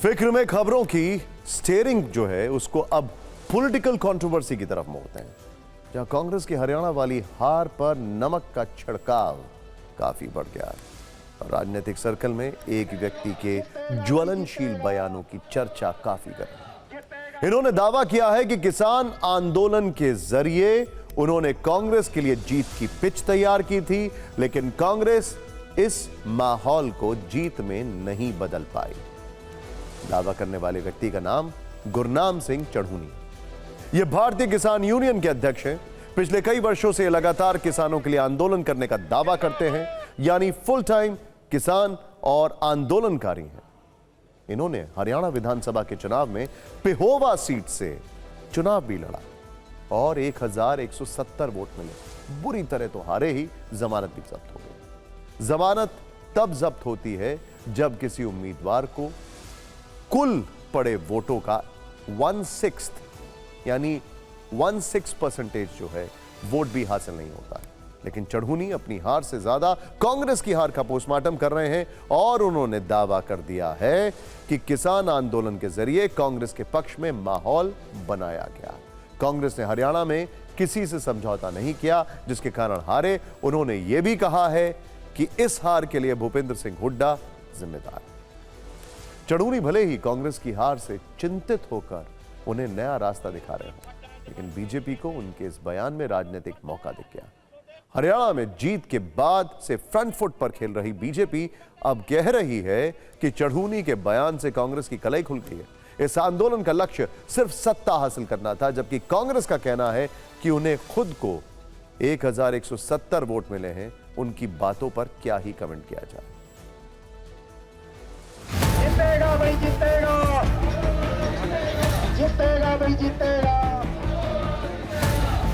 फिक्र में खबरों की स्टीयरिंग जो है उसको अब पॉलिटिकल कंट्रोवर्सी की तरफ मोड़ते हैं, जहां कांग्रेस की हरियाणा वाली हार पर नमक का छिड़काव काफी बढ़ गया है। राजनीतिक सर्कल में एक व्यक्ति के ज्वलनशील बयानों की चर्चा काफी कर रही है। इन्होंने दावा किया है कि किसान आंदोलन के जरिए उन्होंने कांग्रेस के लिए जीत की पिच तैयार की थी, लेकिन कांग्रेस इस माहौल को जीत में नहीं बदल पाई। दावा करने वाले व्यक्ति का नाम गुरनाम सिंह चढ़ूनी। यह भारतीय किसान यूनियन के अध्यक्ष हैं। पिछले कई वर्षों से लगातार किसानों के लिए आंदोलन करने का दावा करते हैं, यानी फुल टाइम किसान और आंदोलनकारी हैं। इन्होंने हरियाणा विधानसभा के चुनाव में पेहोवा सीट से चुनाव भी लड़ा और 1170 वोट मिले। बुरी तरह तो हारे ही, जमानत भी जब्त हो गई। जमानत तब जब्त होती है जब किसी उम्मीदवार को कुल पड़े वोटों का 1/6 यानी 16% जो है वोट भी हासिल नहीं होता है। लेकिन चढ़ूनी अपनी हार से ज्यादा कांग्रेस की हार का पोस्टमार्टम कर रहे हैं और उन्होंने दावा कर दिया है कि किसान आंदोलन के जरिए कांग्रेस के पक्ष में माहौल बनाया गया। कांग्रेस ने हरियाणा में किसी से समझौता नहीं किया, जिसके कारण हारे। उन्होंने यह भी कहा है कि इस हार के लिए भूपेंद्र सिंह हुड्डा जिम्मेदार है। चढ़ूनी भले ही कांग्रेस की हार से चिंतित होकर उन्हें नया रास्ता दिखा रहे हो, लेकिन बीजेपी को उनके इस बयान में राजनीतिक मौका दिख गया। हरियाणा में जीत के बाद से फ्रंट फुट पर खेल रही बीजेपी अब कह रही है कि चढ़ूनी के बयान से कांग्रेस की कलई खुल गई है। इस आंदोलन का लक्ष्य सिर्फ सत्ता हासिल करना था, जबकि कांग्रेस का कहना है कि उन्हें खुद को 1170 वोट मिले हैं। उनकी बातों पर क्या ही कमेंट किया जाए। जीतेगा भाई जीतेगा, जीतेगा भाई जीतेगा,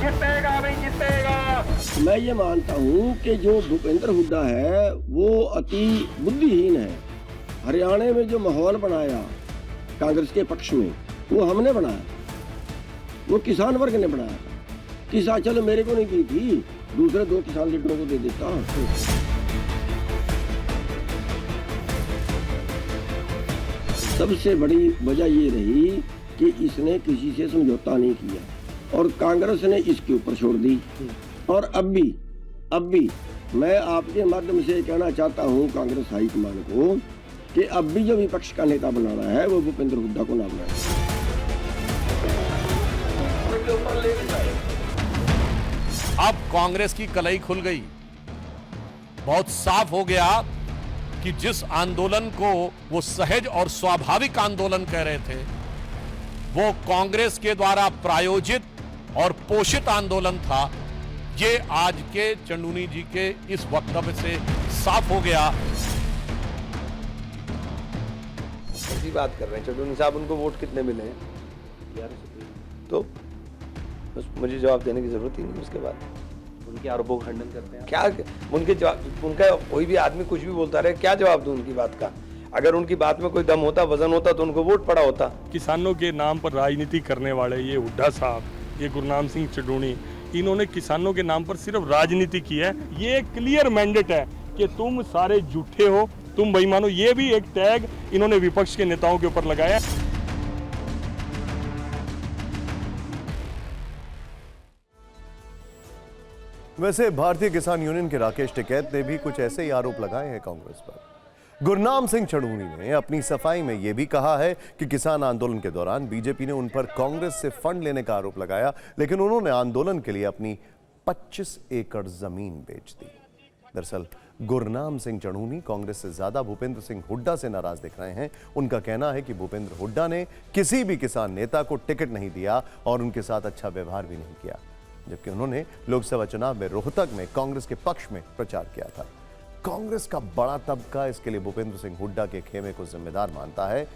जीतेगा भाई जीतेगा। मैं ये मानता हूँ कि जो भूपेंद्र हुड्डा है वो अति बुद्धिहीन है। हरियाणा में जो माहौल बनाया कांग्रेस के पक्ष में वो हमने बनाया, वो किसान वर्ग ने बनाया। किसान चलो मेरे को नहीं दी थी, दूसरे 2 किसान लीडरों को दे देता। सबसे बड़ी वजह ये रही कि इसने किसी से समझौता नहीं किया और कांग्रेस ने इसके ऊपर छोड़ दी। और अब भी मैं आपके माध्यम से कहना चाहता हूं कांग्रेस हाईकमान को कि अब भी जो विपक्ष का नेता बनाना है वो भूपेंद्र हुड्डा को ना बनाए। अब कांग्रेस की कलई खुल गई। बहुत साफ हो गया कि जिस आंदोलन को वो सहज और स्वाभाविक आंदोलन कह रहे थे, वो कांग्रेस के द्वारा प्रायोजित और पोषित आंदोलन था। ये आज के चढ़ूनी जी के इस वक्तव्य से साफ हो गया। ऐसी बात कर रहे हैं चढ़ूनी साहब, उनको वोट कितने मिले हैं? 11 तो बस मुझे जवाब देने की जरूरत ही नहीं। उसके बाद उनके आरोपों का खंडन करते हैं क्या उनके जवाब, उनका कोई भी आदमी कुछ भी बोलता रहे, क्या जवाब दूं उनकी बात का? अगर उनकी बात में कोई दम होता, वजन होता तो उनको वोट पड़ा होता। किसानों के नाम पर राजनीति करने वाले ये हुड्डा साहब, ये गुरनाम सिंह चढ़ूनी, इन्होंने किसानों के नाम पर सिर्फ राजनीति की है। ये क्लियर मैंडेट है कि तुम सारे झूठे हो, तुम बेईमान हो। ये भी एक टैग इन्होंने विपक्ष के नेताओं के ऊपर लगाया। वैसे भारतीय किसान यूनियन के राकेश टिकैत ने भी कुछ ऐसे ही आरोप लगाए हैं कांग्रेस पर। गुरनाम सिंह चढ़ूनी ने अपनी सफाई में यह भी कहा है कि किसान आंदोलन के दौरान बीजेपी ने उन पर कांग्रेस से फंड लेने का आरोप लगाया, लेकिन उन्होंने आंदोलन के लिए अपनी 25 एकड़ जमीन बेच दी। दरअसल गुरनाम सिंह चढ़ूनी कांग्रेस से ज्यादा भूपेंद्र सिंह हुड्डा से नाराज दिख रहे हैं। उनका कहना है कि भूपेंद्र हुड्डा ने किसी भी किसान नेता को टिकट नहीं दिया और उनके साथ अच्छा व्यवहार भी नहीं किया, जबकि उन्होंने लोकसभा चुनाव में रोहतक में कांग्रेस के पक्ष में प्रचार किया था। कांग्रेस का बड़ा तबका इसके लिए भूपेंद्र सिंह हुड्डा के खेमे को जिम्मेदार मानता है।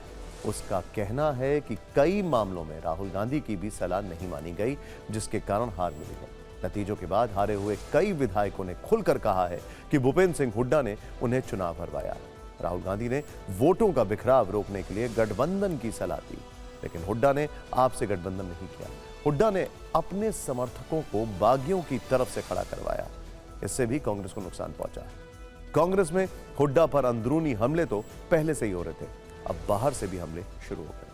उसका कहना है कि कई मामलों में राहुल गांधी की भी सलाह नहीं मानी गई, जिसके कारण हार मिली है। नतीजों के बाद हारे हुए कई विधायकों ने खुलकर कहा है कि भूपेंद्र सिंह हुड्डा ने उन्हें चुनाव हरवाया। राहुल गांधी ने वोटों का बिखराव रोकने के लिए गठबंधन की सलाह दी, लेकिन हुड्डा ने आपसे गठबंधन नहीं किया। हुड्डा ने अपने समर्थकों को बागियों की तरफ से खड़ा करवाया। इससे भी कांग्रेस को नुकसान पहुंचा। कांग्रेस में हुड्डा पर अंदरूनी हमले तो पहले से ही हो रहे थे। अब बाहर से भी हमले शुरू हो गए।